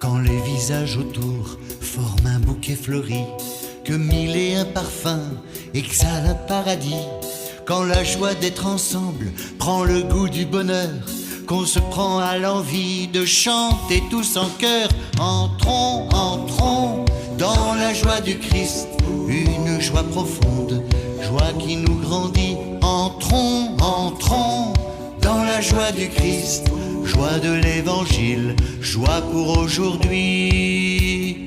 quand les visages autour forment un bouquet fleuri, que mille et un parfums exhalent un paradis, quand la joie d'être ensemble prend le goût du bonheur, qu'on se prend à l'envie de chanter tous en chœur. Entrons, entrons dans la joie du Christ, une joie profonde, joie qui nous grandit. Entrons, entrons dans la joie du Christ, joie de l'Évangile, joie pour aujourd'hui.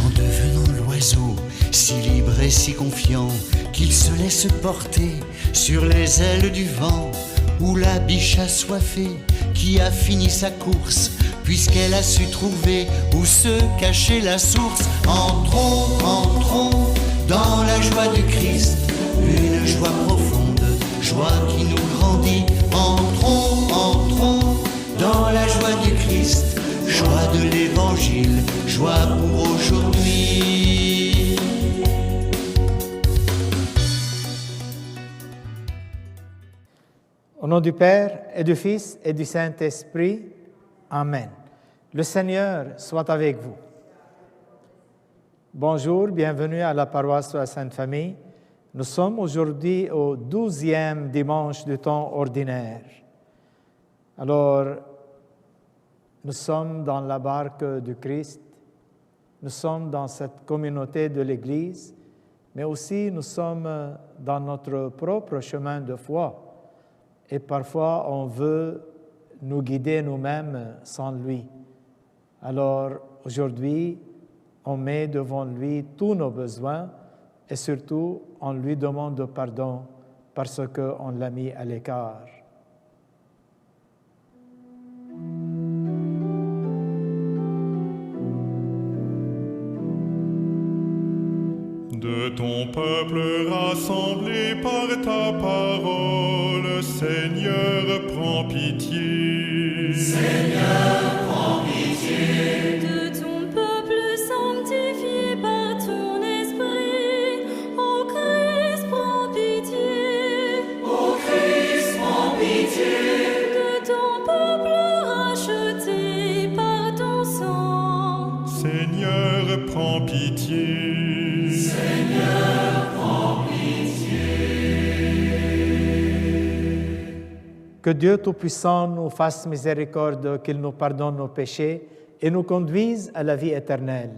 En devenant l'oiseau, si libre et si confiant, qu'il se laisse porter sur les ailes du vent, ou la biche assoiffée qui a fini sa course, puisqu'elle a su trouver où se cachait la source. Entrons, entrons dans la joie du Christ, une joie profonde, joie qui nous grandit. Entrons, entrons dans la joie du Christ, joie de l'Évangile, joie pour aujourd'hui. Au nom du Père et du Fils et du Saint-Esprit, Amen. Le Seigneur soit avec vous. Bonjour, bienvenue à la paroisse de la Sainte Famille. Nous sommes aujourd'hui au 12e dimanche du temps ordinaire. Alors, nous sommes dans la barque du Christ, nous sommes dans cette communauté de l'Église, mais aussi nous sommes dans notre propre chemin de foi. Et parfois, on veut nous guider nous-mêmes sans lui. Alors, aujourd'hui, on met devant lui tous nos besoins et surtout, on lui demande pardon parce qu'on l'a mis à l'écart. De ton peuple rassemblé par ta parole, Seigneur, prends pitié. Seigneur, prends pitié. De ton peuple sanctifié par ton esprit, ô Christ, prends pitié. Ô Christ, prends pitié. De ton peuple racheté par ton sang, Seigneur, prends pitié. Seigneur, prends pitié. Que Dieu Tout-Puissant nous fasse miséricorde, qu'il nous pardonne nos péchés et nous conduise à la vie éternelle.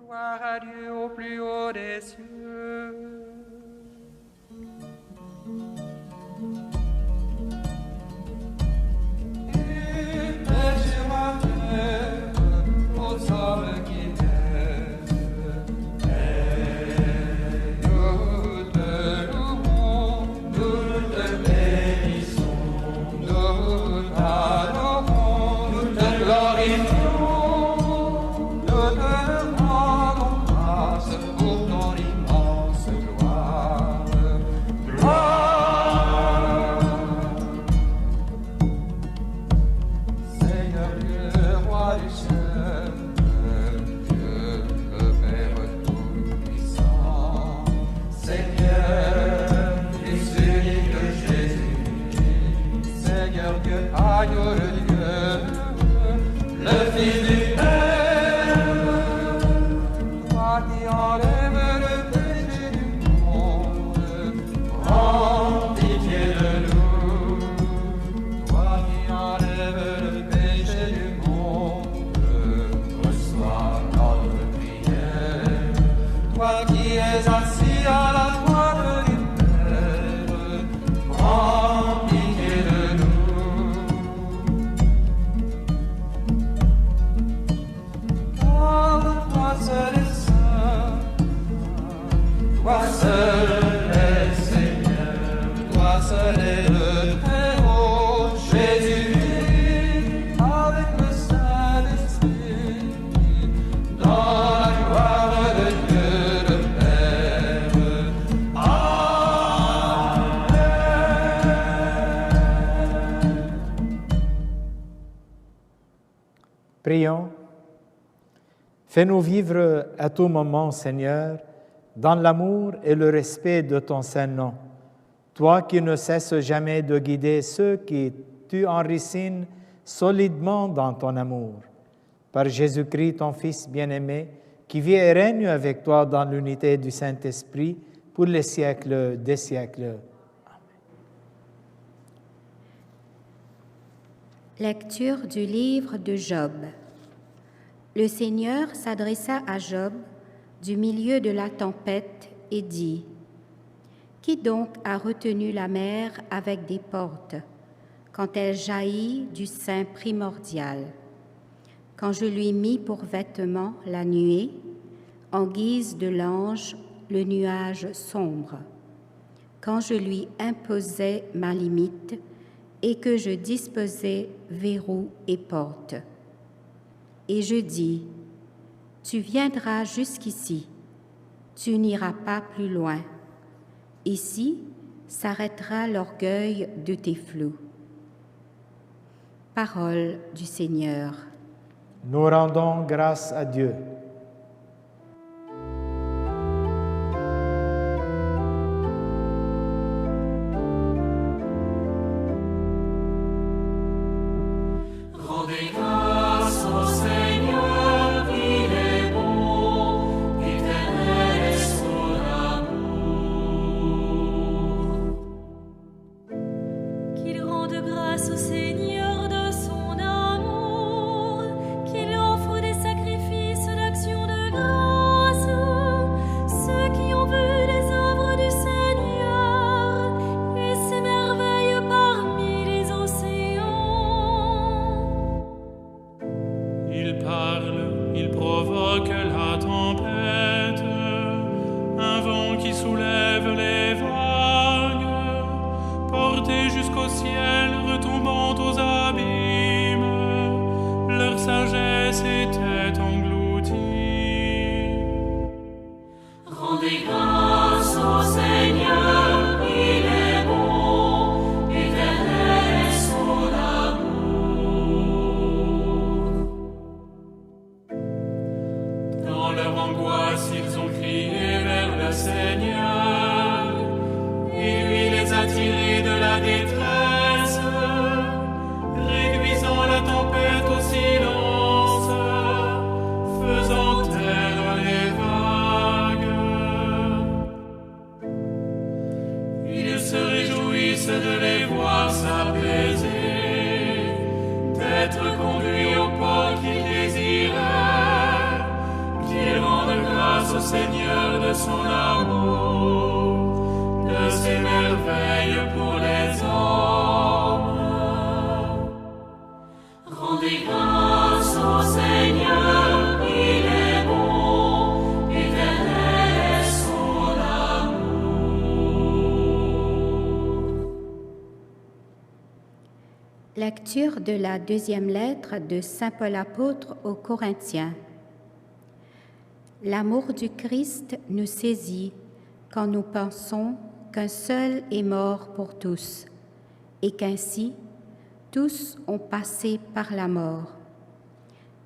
Gloire à Dieu au plus haut des cieux. Et paix sur la terre aux hommes qui t'aiment. Et nous te louons, nous te bénissons, nous t'adorons, nous te glorifions, nous te rendons grâce pour ton immense gloire. Gloire. Seigneur Dieu, roi du ciel, Dieu le Père tout-puissant, Seigneur, Fils unique de Jésus, Seigneur Dieu, agneau de Dieu, le Fils du Père, toi qui enlèves le péché du monde, prends pitié de nous. Toi qui enlèves le péché du monde, reçois notre prière. Toi qui es assis à la droite du Père, prends pitié de nous. Toi seul est saint, toi seul est Seigneur, toi seul est le très haut Jésus, avec le Saint-Esprit, dans la gloire de Dieu le Père. Amen. Prions. Fais-nous vivre à tout moment, Seigneur, dans l'amour et le respect de ton Saint-Nom. Toi qui ne cesses jamais de guider ceux qui tu enracines solidement dans ton amour. Par Jésus-Christ, ton Fils bien-aimé, qui vit et règne avec toi dans l'unité du Saint-Esprit pour les siècles des siècles. Lecture du livre de Job. Le Seigneur s'adressa à Job du milieu de la tempête et dit : Qui donc a retenu la mer avec des portes, quand elle jaillit du sein primordial? Quand je lui mis pour vêtement la nuée, en guise de l'ange, le nuage sombre. Quand je lui imposais ma limite et que je disposais verrous et portes. Et je dis : Tu viendras jusqu'ici, tu n'iras pas plus loin. Ici s'arrêtera l'orgueil de tes flots. Parole du Seigneur. Nous rendons grâce à Dieu. Rendez grâce au Seigneur, il est bon, éternel est son amour. Qu'il rende grâce au Seigneur de son amour, qu'il offre des sacrifices d'action de grâce. Ceux qui ont vu les œuvres du Seigneur et ses merveilles parmi les océans. Il parle, il provoque la tempête, un vent qui soulève les vagues, porté jusqu'au ciel, retombant aux abîmes, leur sagesse était engloutie. Rendez grâce au Seigneur, il est bon, éternel est son amour. Dans leur angoisse, ils ont crié vers le Seigneur, et lui les a tirés de la détresse, réduisant la tempête au silence, faisant taire les vagues. Ils se réjouissent de les voir s'apaiser, d'être conduits au port qu'ils désiraient, qu'ils rendent grâce au Seigneur de son amour, de ses merveilles pour les hommes. Rendez grâce au Seigneur, il est bon, éternel est son amour. Lecture de la deuxième lettre de Saint Paul apôtre aux Corinthiens. L'amour du Christ nous saisit quand nous pensons qu'un seul est mort pour tous, et qu'ainsi tous ont passé par la mort.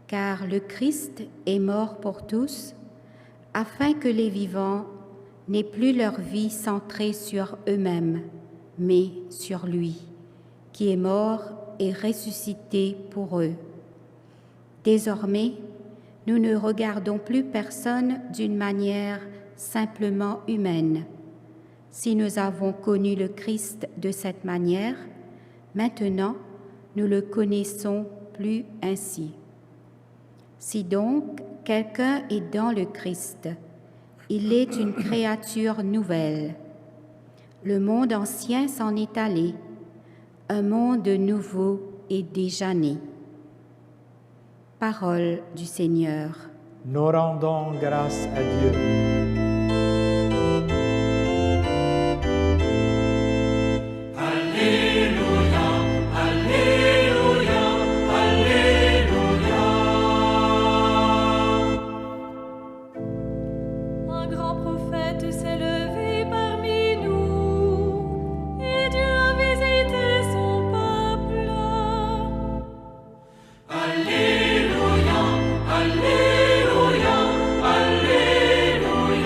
Car le Christ est mort pour tous, afin que les vivants n'aient plus leur vie centrée sur eux-mêmes, mais sur lui, qui est mort et ressuscité pour eux. Désormais, nous ne regardons plus personne d'une manière simplement humaine. Si nous avons connu le Christ de cette manière, maintenant nous le connaissons plus ainsi. Si donc quelqu'un est dans le Christ, il est une créature nouvelle. Le monde ancien s'en est allé, un monde nouveau est déjà né. Parole du Seigneur. Nous rendons grâce à Dieu. Alléluia, Alléluia, Alléluia. Un grand prophète s'est levé parmi nous, et Dieu a visité son peuple. Alléluia, Alléluia, Alléluia.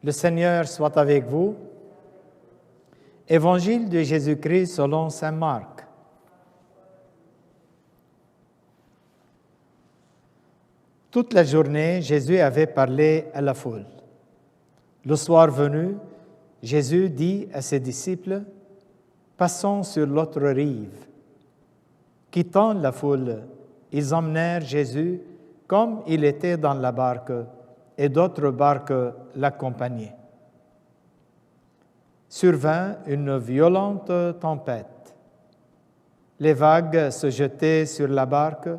Le Seigneur soit avec vous. Évangile de Jésus-Christ selon saint Marc. Toute la journée, Jésus avait parlé à la foule. Le soir venu, Jésus dit à ses disciples, « Passons sur l'autre rive. » Quittant la foule, ils emmenèrent Jésus comme il était dans la barque, et d'autres barques l'accompagnaient. Survint une violente tempête. Les vagues se jetaient sur la barque,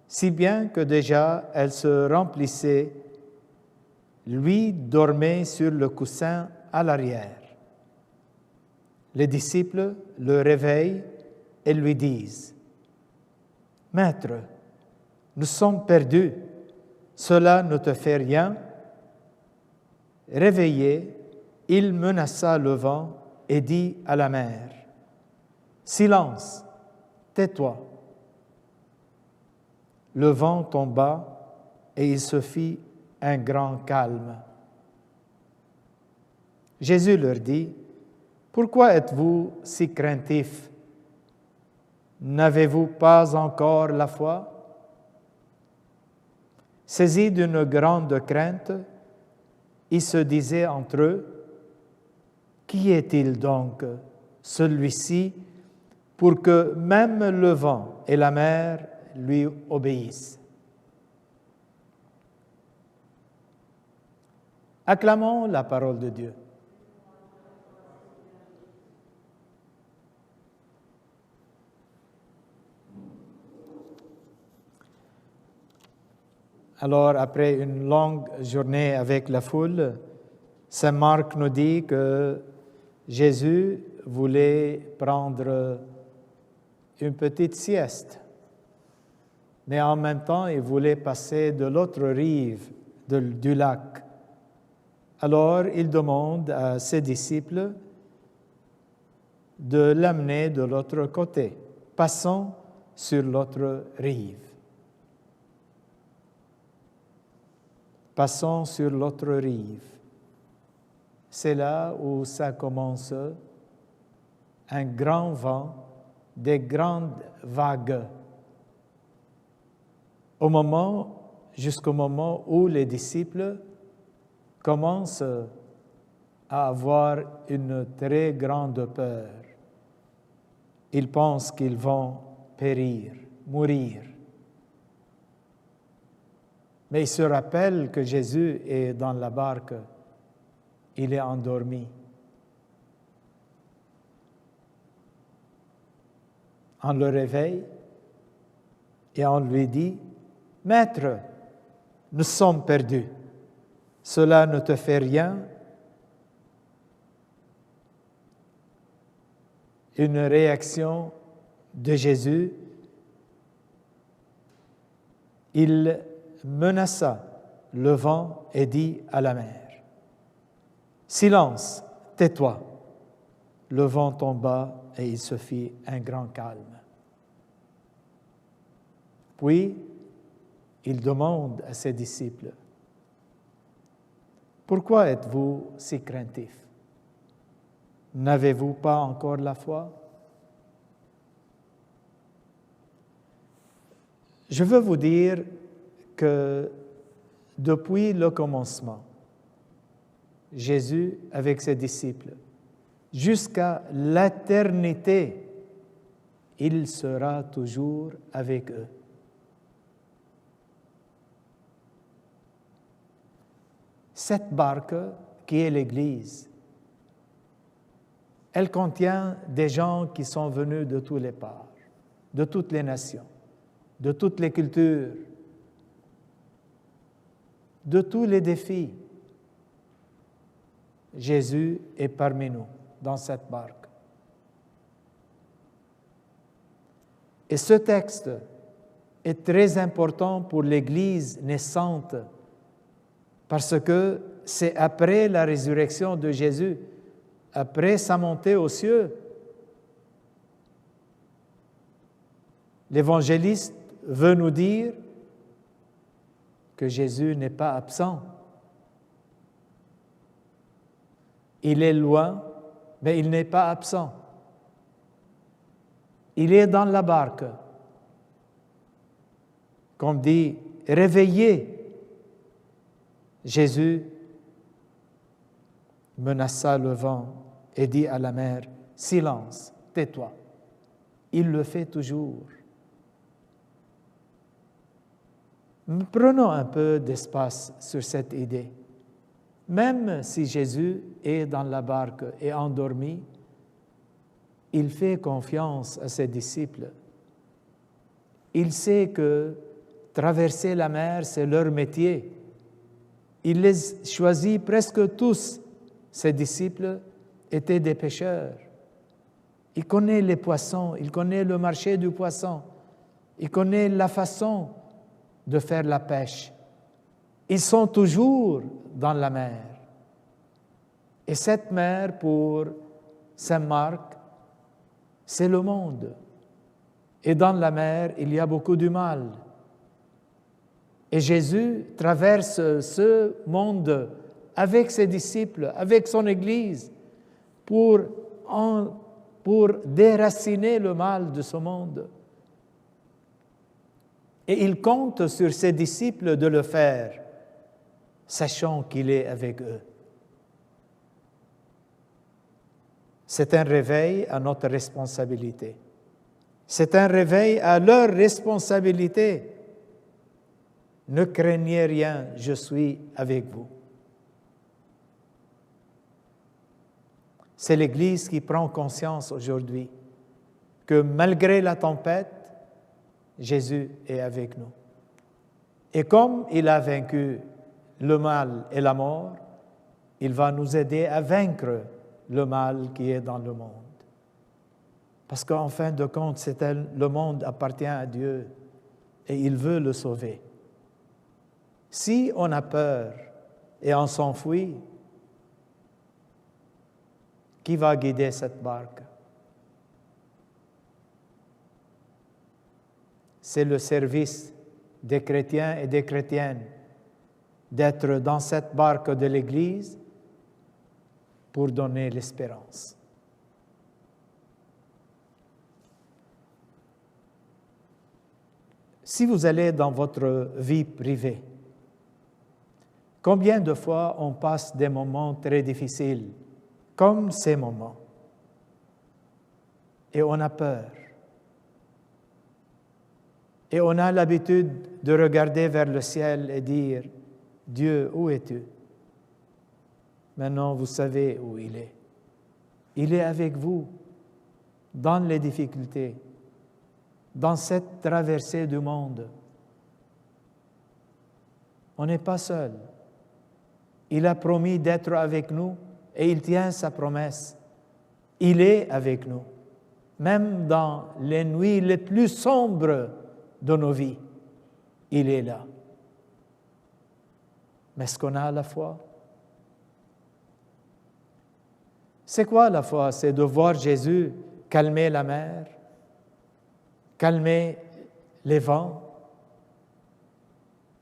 si bien que déjà elle se remplissait. Lui dormait sur le coussin à l'arrière. Les disciples le réveillent et lui disent, « Maître, nous sommes perdus, cela ne te fait rien ?» Réveillé, il menaça le vent et dit à la mer, « Silence, tais-toi !» Le vent tomba et il se fit un grand calme. Jésus leur dit, « Pourquoi êtes-vous si craintifs? N'avez-vous pas encore la foi ?» Saisis d'une grande crainte, ils se disaient entre eux, « Qui est-il donc, celui-ci, pour que même le vent et la mer lui obéissent ?» Acclamons la parole de Dieu. Alors, après une longue journée avec la foule, saint Marc nous dit que Jésus voulait prendre une petite sieste, mais en même temps, il voulait passer de l'autre rive du lac. Alors, il demande à ses disciples de l'amener de l'autre côté. Passons sur l'autre rive. Passons sur l'autre rive. C'est là où ça commence, un grand vent, des grandes vagues. Jusqu'au moment où les disciples commencent à avoir une très grande peur. Ils pensent qu'ils vont périr, mourir. Mais ils se rappellent que Jésus est dans la barque, il est endormi. On le réveille et on lui dit, « Maître, nous sommes perdus. Cela ne te fait rien? » Une réaction de Jésus, il menaça le vent et dit à la mer, « Silence, tais-toi !» Le vent tomba et il se fit un grand calme. Puis, il demande à ses disciples, « Pourquoi êtes-vous si craintifs? N'avez-vous pas encore la foi? » Je veux vous dire que depuis le commencement, Jésus, avec ses disciples, jusqu'à l'éternité, il sera toujours avec eux. Cette barque qui est l'Église, elle contient des gens qui sont venus de tous les parts, de toutes les nations, de toutes les cultures, de tous les défis. Jésus est parmi nous dans cette barque. Et ce texte est très important pour l'Église naissante parce que c'est après la résurrection de Jésus, après sa montée aux cieux. L'évangéliste veut nous dire que Jésus n'est pas absent. Il est loin, mais il n'est pas absent. Il est dans la barque. Comme dit, réveillez. Jésus menaça le vent et dit à la mer, silence, tais-toi. Il le fait toujours. Prenons un peu d'espace sur cette idée. Même si Jésus est dans la barque et endormi, il fait confiance à ses disciples. Il sait que traverser la mer, c'est leur métier. Il les choisit presque tous. Ses disciples étaient des pêcheurs. Il connaît les poissons, il connaît le marché du poisson, il connaît la façon de faire la pêche. Ils sont toujours dans la mer. Et cette mer, pour Saint Marc, c'est le monde. Et dans la mer, il y a beaucoup du mal. Et Jésus traverse ce monde avec ses disciples, avec son Église, pour déraciner le mal de ce monde. Et il compte sur ses disciples de le faire, sachant qu'il est avec eux. C'est un réveil à notre responsabilité. C'est un réveil à leur responsabilité. Ne craignez rien, je suis avec vous. C'est l'Église qui prend conscience aujourd'hui que malgré la tempête, Jésus est avec nous. Et comme il a vaincu le mal et la mort, il va nous aider à vaincre le mal qui est dans le monde. Parce qu'en fin de compte, le monde appartient à Dieu et il veut le sauver. Si on a peur et on s'enfuit, qui va guider cette barque? C'est le service des chrétiens et des chrétiennes d'être dans cette barque de l'Église pour donner l'espérance. Si vous allez dans votre vie privée, combien de fois on passe des moments très difficiles, comme ces moments, et on a peur. Et on a l'habitude de regarder vers le ciel et dire, « Dieu, où es-tu? » Maintenant, vous savez où il est. Il est avec vous dans les difficultés, dans cette traversée du monde. On n'est pas seul. Il a promis d'être avec nous et il tient sa promesse. Il est avec nous, même dans les nuits les plus sombres de nos vies. Il est là. Mais est-ce qu'on a la foi? C'est quoi la foi? C'est de voir Jésus calmer la mer, calmer les vents,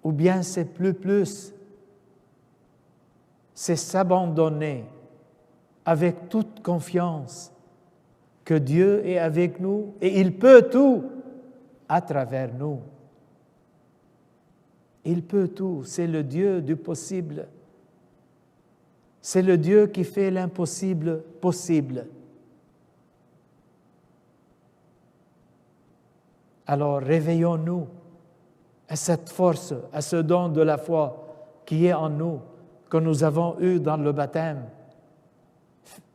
ou bien c'est plus, c'est s'abandonner avec toute confiance que Dieu est avec nous et il peut tout à travers nous. Il peut tout, c'est le Dieu du possible. C'est le Dieu qui fait l'impossible possible. Alors réveillons-nous à cette force, à ce don de la foi qui est en nous, que nous avons eu dans le baptême.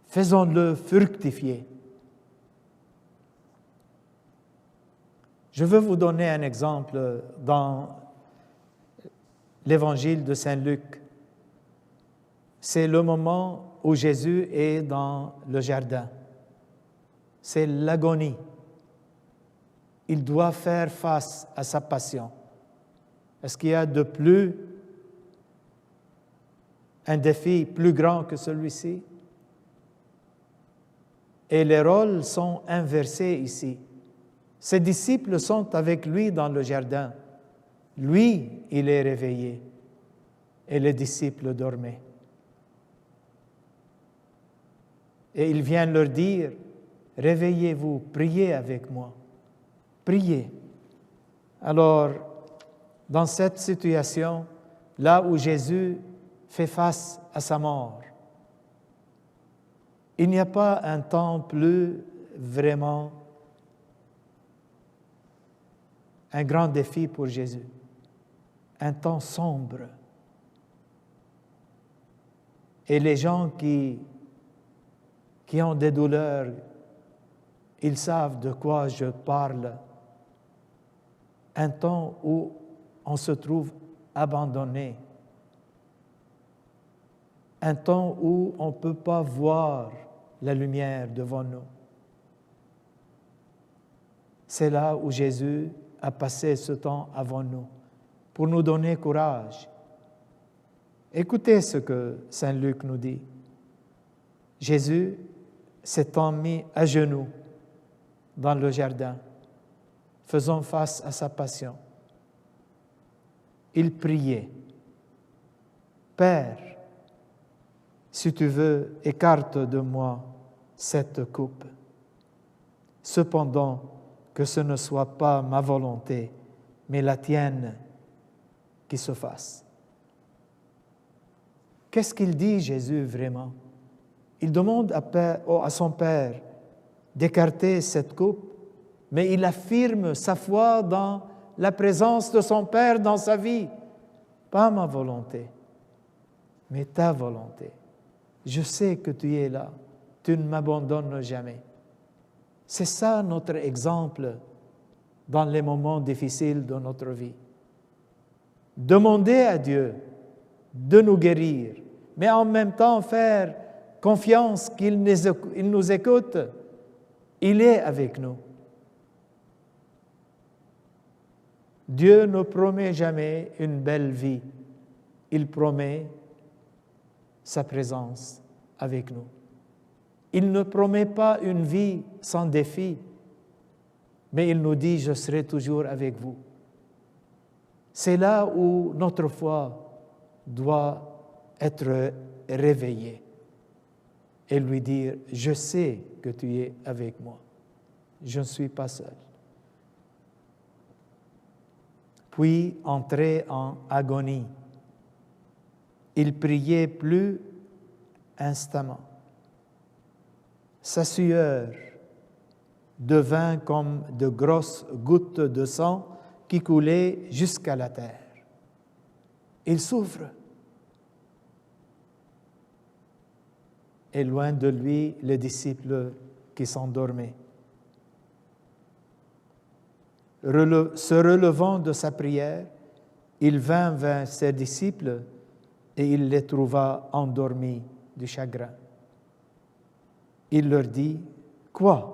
Faisons-le fructifier. Je veux vous donner un exemple dans l'évangile de Saint Luc. C'est le moment où Jésus est dans le jardin. C'est l'agonie. Il doit faire face à sa passion. Est-ce qu'il y a de plus un défi plus grand que celui-ci? Et les rôles sont inversés ici. Ses disciples sont avec lui dans le jardin. Lui, il est réveillé et les disciples dormaient. Et il vient leur dire, réveillez-vous, priez avec moi, priez. Alors, dans cette situation, là où Jésus fait face à sa mort, il n'y a pas un temps plus vraiment un grand défi pour Jésus, un temps sombre. Et les gens qui ont des douleurs, ils savent de quoi je parle. Un temps où on se trouve abandonné. Un temps où on ne peut pas voir la lumière devant nous. C'est là où Jésus a passé ce temps avant nous, pour nous donner courage. Écoutez ce que Saint Luc nous dit. Jésus s'étant mis à genoux dans le jardin, faisant face à sa passion, il priait. Père, si tu veux, écarte de moi cette coupe. Cependant, que ce ne soit pas ma volonté, mais la tienne qui se fasse. Qu'est-ce qu'il dit, Jésus, vraiment? Il demande à son Père d'écarter cette coupe, mais il affirme sa foi dans la présence de son Père dans sa vie. Pas ma volonté, mais ta volonté. Je sais que tu es là, tu ne m'abandonnes jamais. C'est ça notre exemple dans les moments difficiles de notre vie. Demander à Dieu de nous guérir, mais en même temps faire confiance qu'il nous écoute. Il est avec nous. Dieu ne promet jamais une belle vie. Il promet sa présence avec nous. Il ne promet pas une vie sans défi, mais il nous dit « Je serai toujours avec vous ». C'est là où notre foi doit être réveillée et lui dire « Je sais que tu es avec moi, je ne suis pas seul ». Puis entrer en agonie. Il priait plus instamment. Sa sueur devint comme de grosses gouttes de sang qui coulaient jusqu'à la terre. Il souffre. Et loin de lui, les disciples qui s'endormaient. Se relevant de sa prière, il vint vers ses disciples et il les trouva endormis du chagrin. Il leur dit, « Quoi?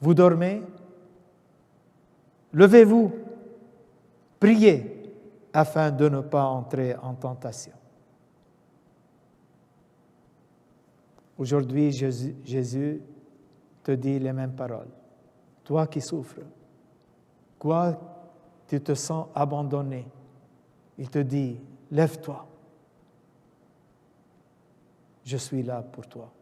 Vous dormez? Levez-vous, priez, afin de ne pas entrer en tentation. » Aujourd'hui, Jésus te dit les mêmes paroles. Toi qui souffres, quoi tu te sens abandonné, il te dit, lève-toi. Je suis là pour toi.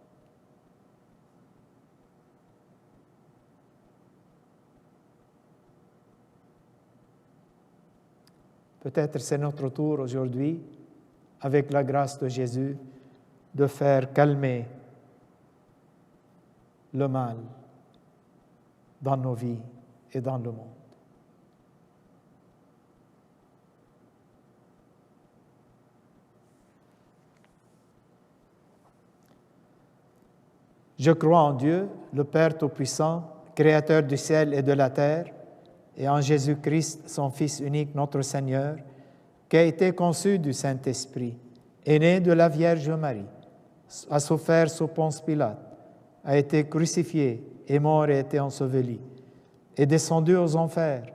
Peut-être c'est notre tour aujourd'hui, avec la grâce de Jésus, de faire calmer le mal dans nos vies et dans le monde. Je crois en Dieu, le Père Tout-Puissant, Créateur du ciel et de la terre, et en Jésus-Christ, son Fils unique, notre Seigneur, qui a été conçu du Saint-Esprit, est né de la Vierge Marie, a souffert sous Ponce Pilate, a été crucifié, est mort et a été enseveli, est descendu aux enfers,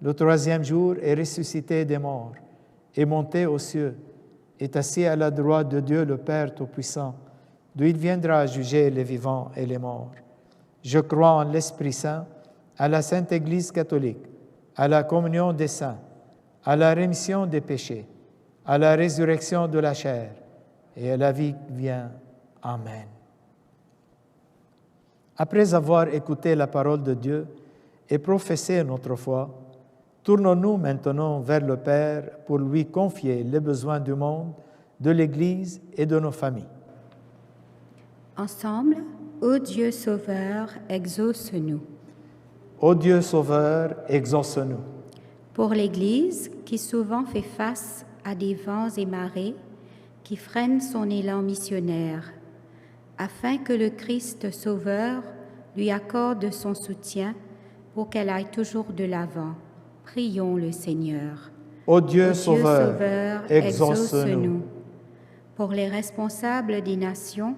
le troisième jour est ressuscité des morts, est monté aux cieux, est assis à la droite de Dieu le Père Tout-Puissant, d'où il viendra juger les vivants et les morts. Je crois en l'Esprit Saint, à la Sainte Église catholique, à la communion des saints, à la rémission des péchés, à la résurrection de la chair et à la vie qui vient. Amen. Après avoir écouté la parole de Dieu et professé notre foi, tournons-nous maintenant vers le Père pour lui confier les besoins du monde, de l'Église et de nos familles. Ensemble, ô Dieu Sauveur, exauce-nous. Ô Dieu Sauveur, exauce-nous. Pour l'Église, qui souvent fait face à des vents et marées qui freinent son élan missionnaire, afin que le Christ Sauveur lui accorde son soutien pour qu'elle aille toujours de l'avant. Prions le Seigneur. Ô Dieu Sauveur, exauce-nous. Pour les responsables des nations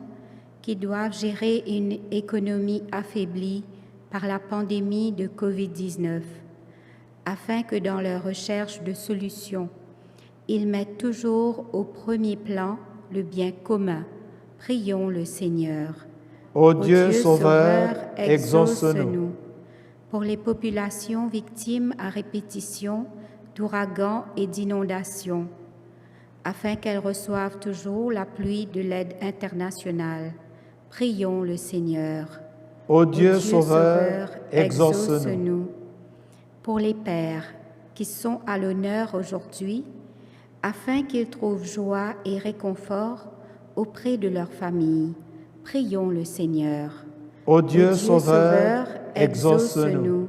qui doivent gérer une économie affaiblie par la pandémie de COVID-19, afin que dans leur recherche de solutions, ils mettent toujours au premier plan le bien commun. Prions le Seigneur. Ô Dieu Sauveur, exauce-nous. Pour les populations victimes à répétition d'ouragans et d'inondations, afin qu'elles reçoivent toujours la pluie de l'aide internationale. Prions le Seigneur. Ô Dieu Sauveur, exauce-nous. Pour les pères qui sont à l'honneur aujourd'hui, afin qu'ils trouvent joie et réconfort auprès de leur famille. Prions le Seigneur. Ô Dieu Sauveur, exauce-nous.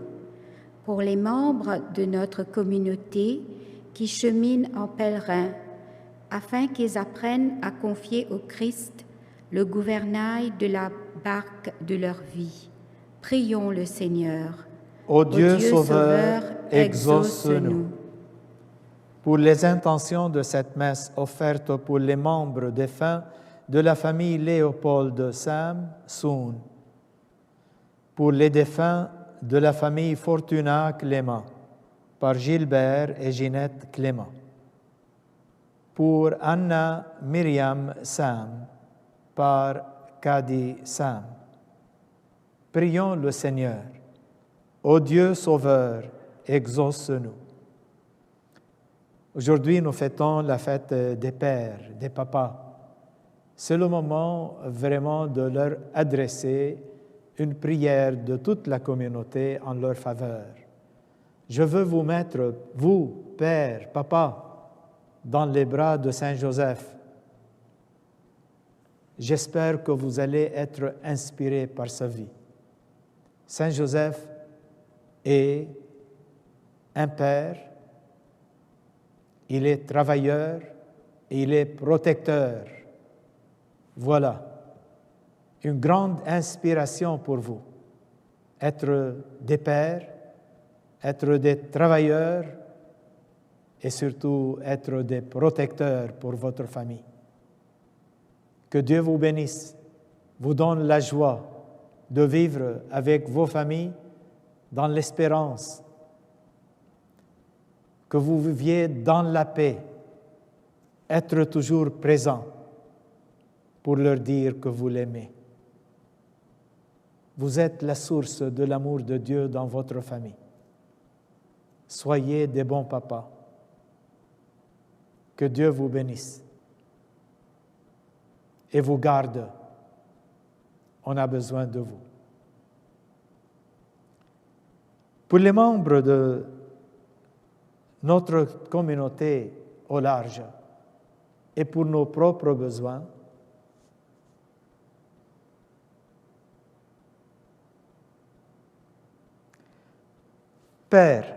Pour les membres de notre communauté qui cheminent en pèlerin, afin qu'ils apprennent à confier au Christ le gouvernail de la barque de leur vie. Prions le Seigneur. Ô Dieu Sauveur, exauce-nous. Pour les intentions de cette messe offerte pour les membres défunts de la famille Léopold Sam Soon, pour les défunts de la famille Fortuna Clément, par Gilbert et Ginette Clément, pour Anna Myriam Sam, par Kadi Sam. Prions le Seigneur. Ô Dieu Sauveur, exauce-nous. Aujourd'hui, nous fêtons la fête des pères, des papas. C'est le moment vraiment de leur adresser une prière de toute la communauté en leur faveur. Je veux vous mettre, vous, père, papa, dans les bras de Saint Joseph. J'espère que vous allez être inspirés par sa vie. Saint Joseph est un père, il est travailleur et il est protecteur. Voilà, une grande inspiration pour vous. Être des pères, être des travailleurs et surtout être des protecteurs pour votre famille. Que Dieu vous bénisse, vous donne la joie de vivre avec vos familles dans l'espérance, que vous viviez dans la paix, être toujours présent pour leur dire que vous l'aimez. Vous êtes la source de l'amour de Dieu dans votre famille. Soyez des bons papas. Que Dieu vous bénisse et vous garde. On a besoin de vous. Pour les membres de notre communauté au large et pour nos propres besoins, Père,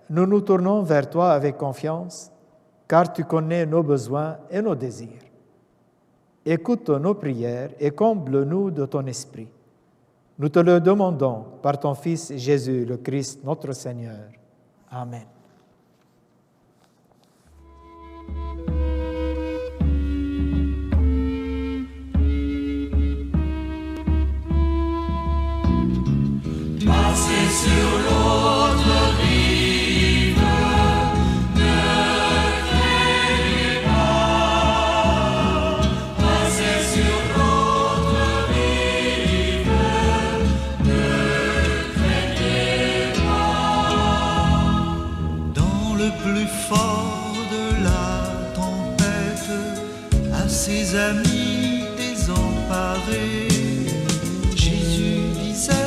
nous nous tournons vers toi avec confiance, car tu connais nos besoins et nos désirs. Écoute nos prières et comble-nous de ton esprit. Nous te le demandons par ton Fils Jésus, le Christ, notre Seigneur. Amen. Passez sur l'autre rive, ne craignez pas. Passez sur l'autre rive, ne craignez pas. Dans le plus fort de la tempête, à ses amis désemparés, Jésus disait: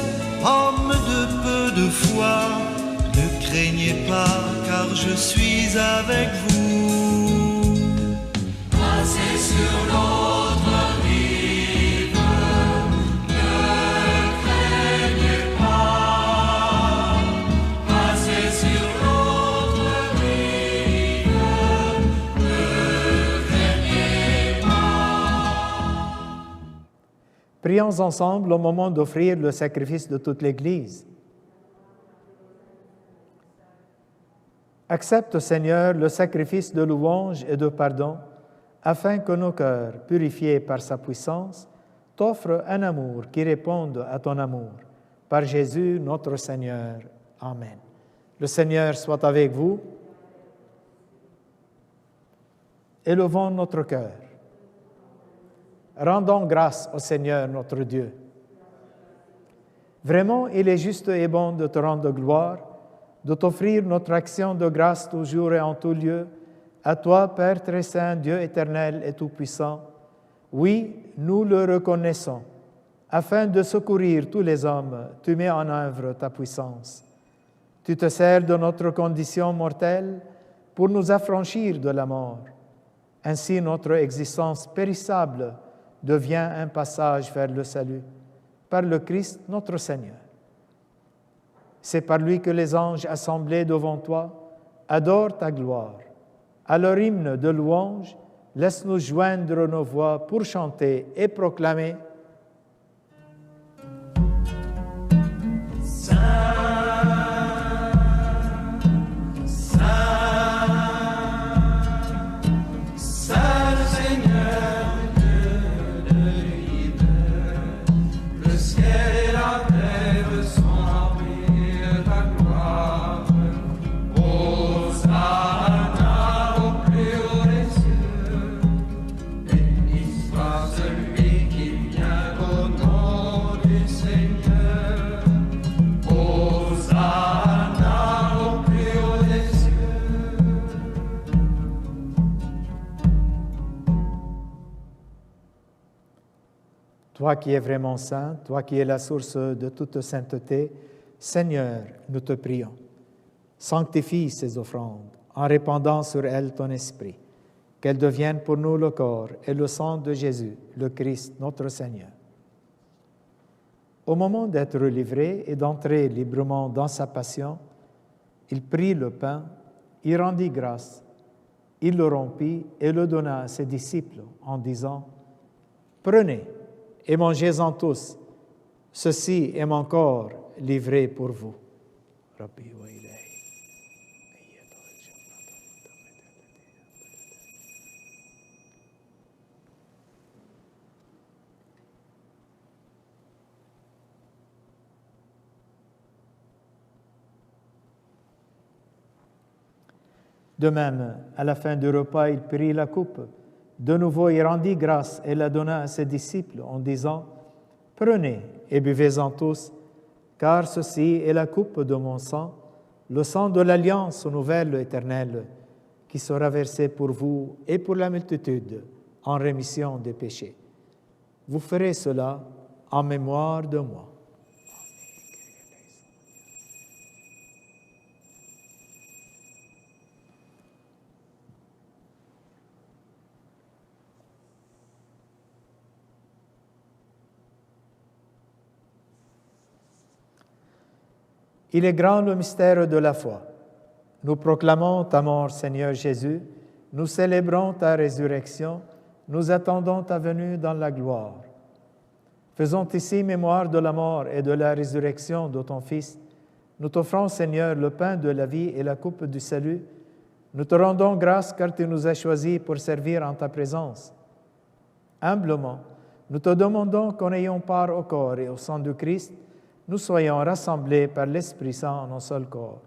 foi. Ne craignez pas, car je suis avec vous. Passez sur l'autre rive, ne craignez pas. Passez sur l'autre rive, ne craignez pas. Prions ensemble au moment d'offrir le sacrifice de toute l'Église. Accepte, Seigneur, le sacrifice de louange et de pardon, afin que nos cœurs, purifiés par sa puissance, t'offrent un amour qui réponde à ton amour. Par Jésus, notre Seigneur. Amen. Le Seigneur soit avec vous. Élevons notre cœur. Rendons grâce au Seigneur notre Dieu. Vraiment, il est juste et bon de te rendre gloire, de t'offrir notre action de grâce toujours et en tout lieu, à toi, Père très saint, Dieu éternel et tout-puissant. Oui, nous le reconnaissons. Afin de secourir tous les hommes, tu mets en œuvre ta puissance. Tu te sers de notre condition mortelle pour nous affranchir de la mort. Ainsi, notre existence périssable devient un passage vers le salut, par le Christ notre Seigneur. C'est par lui que les anges assemblés devant toi adorent ta gloire. À leur hymne de louange, laisse-nous joindre nos voix pour chanter et proclamer Toi qui es vraiment saint, toi qui es la source de toute sainteté, Seigneur, nous te prions. Sanctifie ces offrandes en répandant sur elles ton esprit, qu'elles deviennent pour nous le corps et le sang de Jésus, le Christ, notre Seigneur. Au moment d'être livré et d'entrer librement dans sa passion, il prit le pain, y rendit grâce, il le rompit et le donna à ses disciples en disant « Prenez et mangez-en tous, ceci est mon corps livré pour vous. » De même, à la fin du repas, il prit la coupe. De nouveau, il rendit grâce et la donna à ses disciples en disant « Prenez et buvez-en tous, car ceci est la coupe de mon sang, le sang de l'alliance nouvelle éternelle, qui sera versé pour vous et pour la multitude en rémission des péchés. Vous ferez cela en mémoire de moi. » Il est grand le mystère de la foi. Nous proclamons ta mort, Seigneur Jésus, nous célébrons ta résurrection, nous attendons ta venue dans la gloire. Faisons ici mémoire de la mort et de la résurrection de ton Fils. Nous t'offrons, Seigneur, le pain de la vie et la coupe du salut. Nous te rendons grâce car tu nous as choisis pour servir en ta présence. Humblement, nous te demandons qu'en ayant part au corps et au sang du Christ, nous soyons rassemblés par l'Esprit Saint en un seul corps.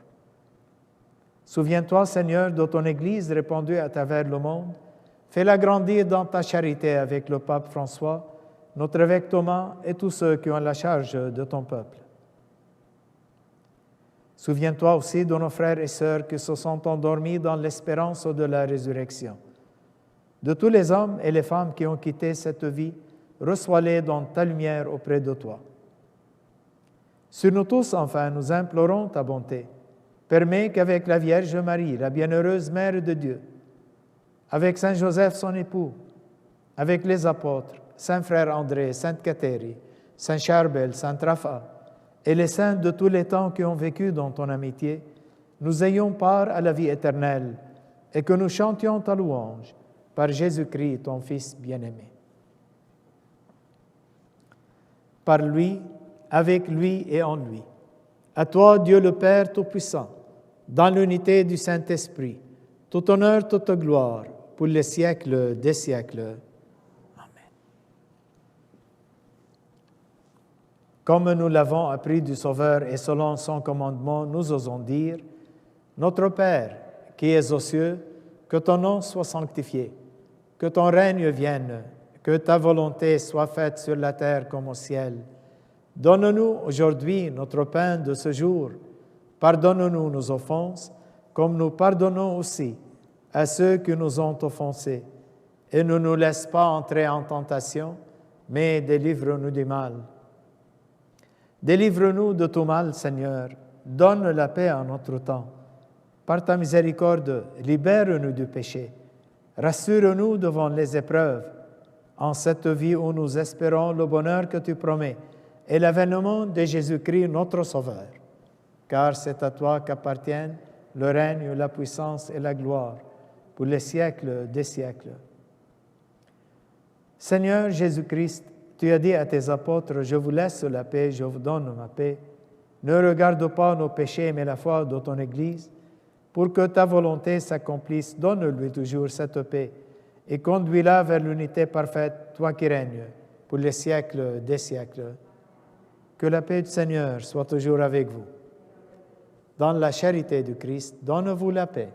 Souviens-toi, Seigneur, de ton Église répandue à travers le monde. Fais-la grandir dans ta charité avec le pape François, notre évêque Thomas et tous ceux qui ont la charge de ton peuple. Souviens-toi aussi de nos frères et sœurs qui se sont endormis dans l'espérance de la résurrection. De tous les hommes et les femmes qui ont quitté cette vie, reçois-les dans ta lumière auprès de toi. Sur nous tous, enfin, nous implorons ta bonté. Permets qu'avec la Vierge Marie, la bienheureuse Mère de Dieu, avec Saint Joseph, son époux, avec les apôtres, Saint Frère André, Sainte Cathérie, Saint Charbel, Saint Raphaël, et les saints de tous les temps qui ont vécu dans ton amitié, nous ayons part à la vie éternelle et que nous chantions ta louange par Jésus-Christ, ton Fils bien-aimé. Par lui, avec lui et en lui. À toi, Dieu le Père Tout-Puissant, dans l'unité du Saint-Esprit, tout honneur, toute gloire, pour les siècles des siècles. Amen. Comme nous l'avons appris du Sauveur et selon son commandement, nous osons dire, Notre Père, qui es aux cieux, que ton nom soit sanctifié, que ton règne vienne, que ta volonté soit faite sur la terre comme au ciel. Donne-nous aujourd'hui notre pain de ce jour. Pardonne-nous nos offenses, comme nous pardonnons aussi à ceux qui nous ont offensés. Et ne nous laisse pas entrer en tentation, mais délivre-nous du mal. Délivre-nous de tout mal, Seigneur. Donne la paix en notre temps. Par ta miséricorde, libère-nous du péché. Rassure-nous devant les épreuves, en cette vie où nous espérons le bonheur que tu promets et l'avènement de Jésus-Christ, notre Sauveur. Car c'est à toi qu'appartiennent le règne, la puissance et la gloire pour les siècles des siècles. Seigneur Jésus-Christ, tu as dit à tes apôtres, « Je vous laisse la paix, je vous donne ma paix. Ne regarde pas nos péchés, mais la foi de ton Église. Pour que ta volonté s'accomplisse, donne-lui toujours cette paix et conduis-la vers l'unité parfaite, toi qui règnes, pour les siècles des siècles. » Que la paix du Seigneur soit toujours avec vous. Dans la charité du Christ, donne-vous la paix.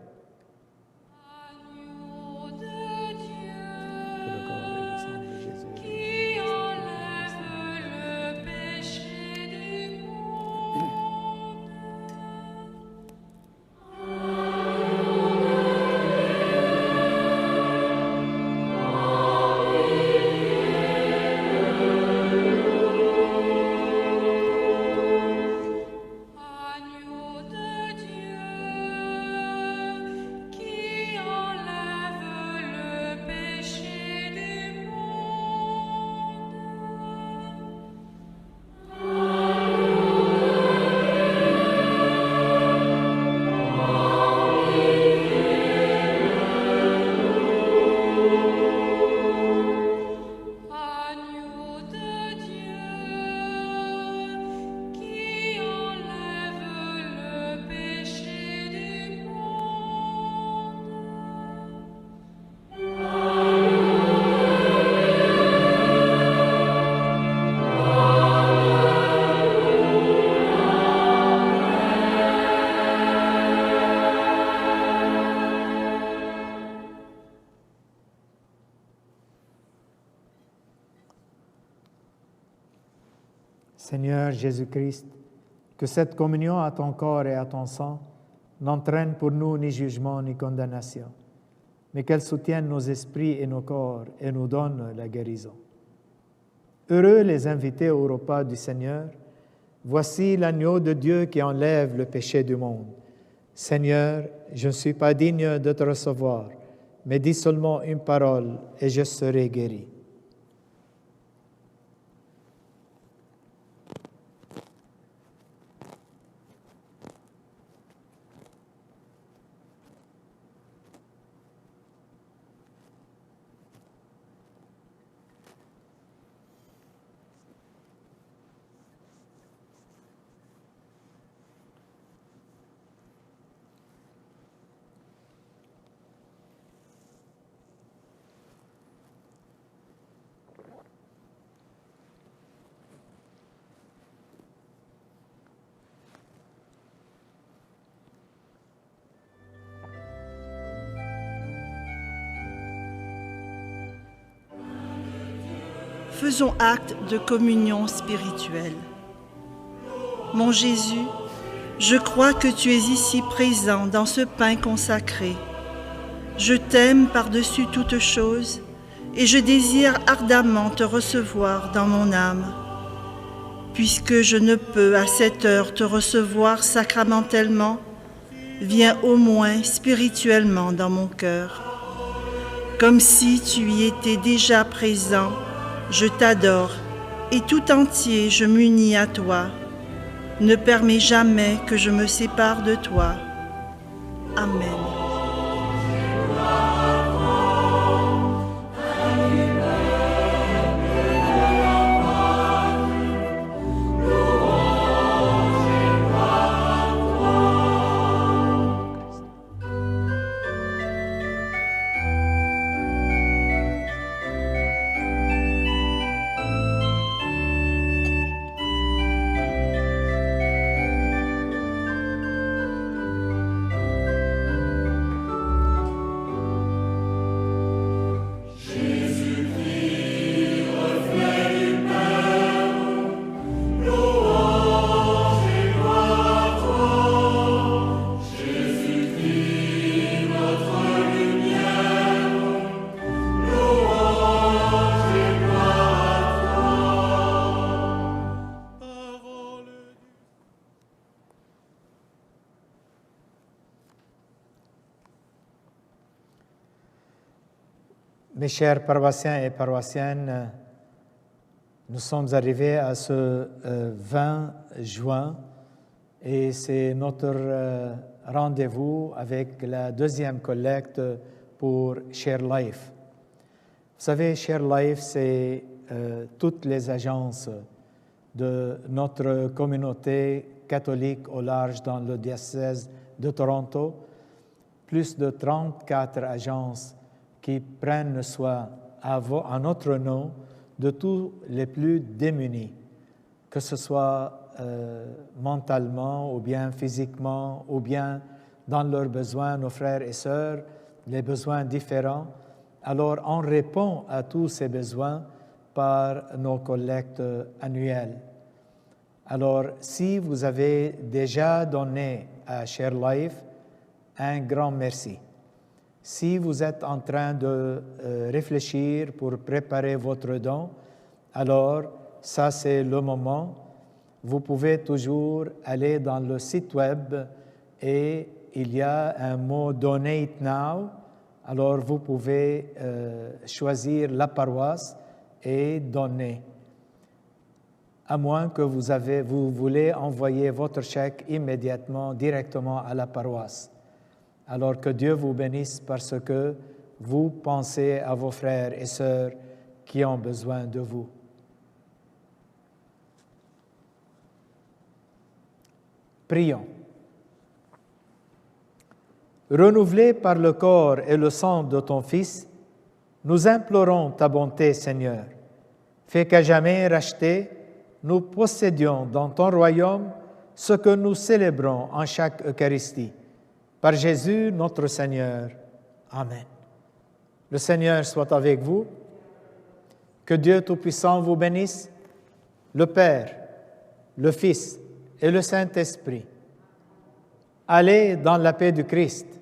Seigneur Jésus-Christ, que cette communion à ton corps et à ton sang n'entraîne pour nous ni jugement ni condamnation, mais qu'elle soutienne nos esprits et nos corps et nous donne la guérison. Heureux les invités au repas du Seigneur, voici l'agneau de Dieu qui enlève le péché du monde. Seigneur, je ne suis pas digne de te recevoir, mais dis seulement une parole et je serai guéri. Faisons acte de communion spirituelle. Mon Jésus, je crois que tu es ici présent dans ce pain consacré. Je t'aime par-dessus toute chose et je désire ardemment te recevoir dans mon âme. puisque je ne peux à cette heure te recevoir sacramentellement, viens au moins spirituellement dans mon cœur. Comme si tu y étais déjà présent, je t'adore et tout entier je m'unis à toi. Ne permets jamais que je me sépare de toi. Amen. Mes chers paroissiens et paroissiennes, nous sommes arrivés à ce 20 juin et c'est notre rendez-vous avec la deuxième collecte pour Share Life. Vous savez, Share Life, c'est toutes les agences de notre communauté catholique au large dans le diocèse de Toronto, plus de 34 agences qui prennent soin à notre nom de tous les plus démunis, que ce soit mentalement ou bien physiquement ou bien dans leurs besoins, nos frères et sœurs, les besoins différents. Alors on répond à tous ces besoins par nos collectes annuelles. Alors si vous avez déjà donné à Share Life, un grand merci. Si vous êtes en train de réfléchir pour préparer votre don, alors ça c'est le moment. Vous pouvez toujours aller dans le site web et il y a un mot « Donate Now ». Alors vous pouvez choisir la paroisse et donner. À moins que vous voulez envoyer votre chèque immédiatement, directement à la paroisse. Alors que Dieu vous bénisse parce que vous pensez à vos frères et sœurs qui ont besoin de vous. Prions. Renouvelés par le corps et le sang de ton Fils, nous implorons ta bonté, Seigneur. Fais qu'à jamais rachetés, nous possédions dans ton royaume ce que nous célébrons en chaque Eucharistie. Par Jésus, notre Seigneur. Amen. Le Seigneur soit avec vous. Que Dieu Tout-Puissant vous bénisse, le Père, le Fils et le Saint-Esprit. Allez dans la paix du Christ.